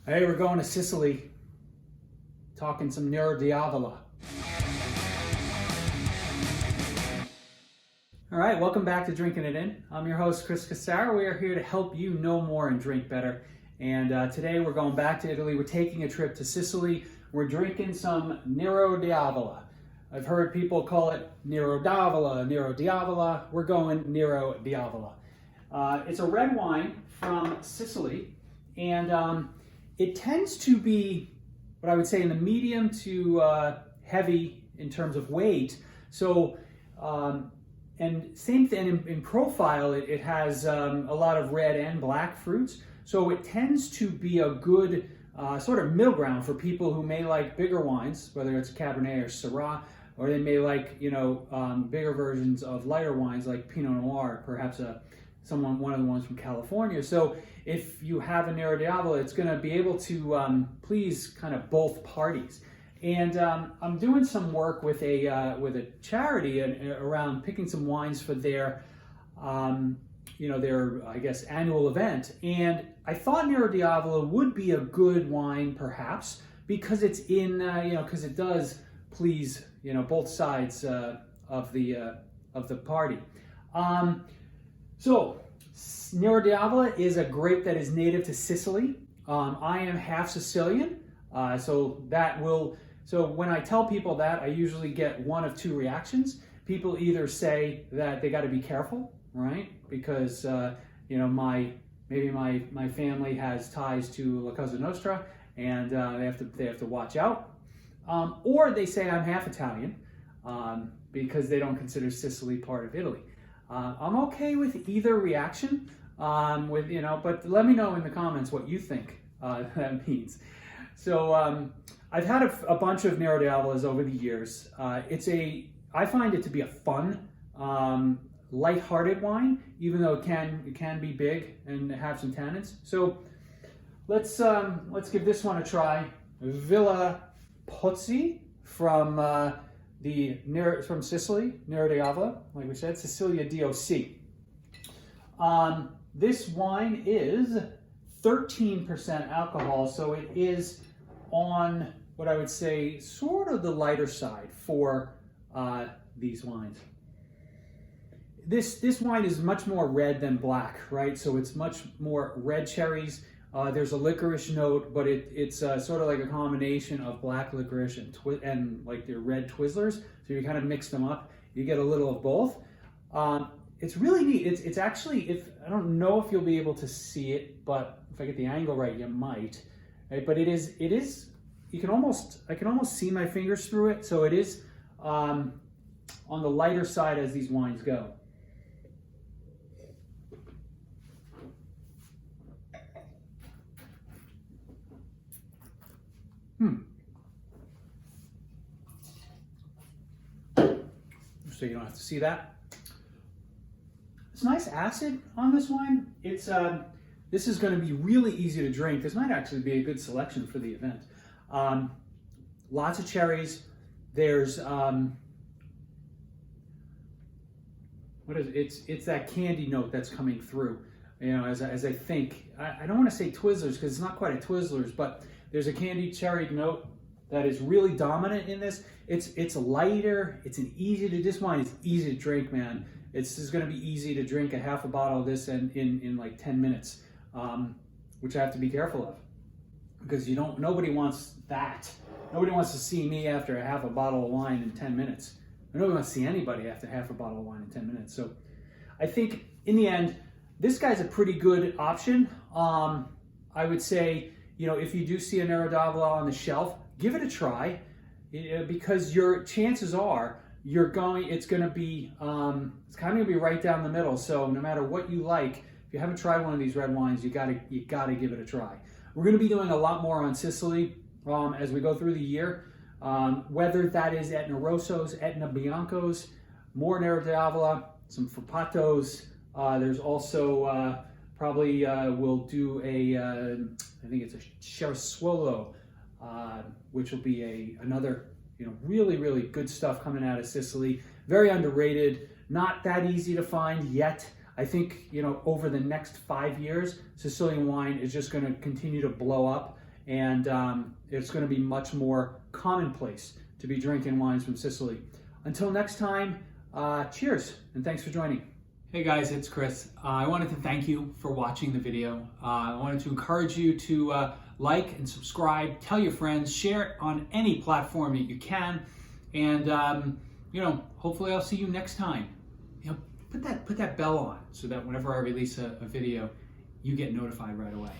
Hey, we're going to Sicily, talking some Nero d'Avola. All right, welcome back to Drinking It In. I'm your host, Chris Cassara. We are here to help you know more and drink better. And today we're going back to Italy. We're taking a trip to Sicily. We're drinking some Nero d'Avola. I've heard people call it Nero d'Avola, Nero d'Avola. We're going Nero d'Avola. It's a red wine from Sicily, and it tends to be what I would say in the medium to heavy in terms of weight. So, and same thing in profile, it has a lot of red and black fruits. So it tends to be a good sort of middle ground for people who may like bigger wines, whether it's Cabernet or Syrah, or they may like, bigger versions of lighter wines like Pinot Noir, perhaps one of the ones from California. So if you have a Nero d'Avola, it's going to be able to please kind of both parties. And I'm doing some work with a charity around picking some wines for their I guess annual event. And I thought Nero d'Avola would be a good wine, perhaps, because it's in because it does please both sides of the party. So Nero d'Avola is a grape that is native to Sicily. I am half Sicilian, so when I tell people that, I usually get one of two reactions. People either say that they got to be careful, right? Because maybe my family has ties to La Cosa Nostra, and they have to watch out. Or they say I'm half Italian because they don't consider Sicily part of Italy. I'm okay with either reaction, but let me know in the comments what you think that means. So I've had a bunch of Nero d'Avolas over the years. I find it to be a fun, light-hearted wine, even though it can be big and have some tannins. So let's give this one a try. Villa Pozzi from Sicily, Nero d'Avola, like we said, Sicilia DOC. This wine is 13% alcohol, so it is on what I would say sort of the lighter side for these wines. This wine is much more red than black, right? So it's much more red cherries. There's a licorice note, but it's sort of like a combination of black licorice and like the red Twizzlers. So you kind of mix them up. You get a little of both. It's really neat. It's actually, I don't know if you'll be able to see it, but if I get the angle right, you might. Right? But it is. I can almost see my fingers through it. So it is on the lighter side as these wines go. So you don't have to see that. It's nice acid on this wine. This is going to be really easy to drink. This might actually be a good selection for the event. Lots of cherries. There's it's that candy note that's coming through. As I think, I don't want to say Twizzlers because it's not quite a Twizzlers, but there's a candy cherry note that is really dominant in this. It's lighter. This wine is easy to drink, man. It's just going to be easy to drink a half a bottle of this in like 10 minutes, which I have to be careful of because nobody wants that. Nobody wants to see me after a half a bottle of wine in 10 minutes. Nobody wants to see anybody after half a bottle of wine in 10 minutes. So I think in the end, this guy's a pretty good option. I would say, if you do see a Nero d'Avola on the shelf, give it a try because your chances are it's kind of going to be right down the middle. So no matter what you like, if you haven't tried one of these red wines, you gotta give it a try. We're going to be doing a lot more on Sicily as we go through the year, whether that is Etna Rossos, Etna Biancos, more Nero d'Avola, some Frappatos. There's also probably we'll do I think it's a Cerasuolo, which will be another really, really good stuff coming out of Sicily. Very underrated, not that easy to find yet. I think, over the next 5 years, Sicilian wine is just going to continue to blow up and it's going to be much more commonplace to be drinking wines from Sicily. Until next time, cheers, and thanks for joining. Hey guys, it's Chris. I wanted to thank you for watching the video. I wanted to encourage you to like and subscribe, tell your friends, share it on any platform that you can, and hopefully I'll see you next time. Put that bell on so that whenever I release a video, you get notified right away.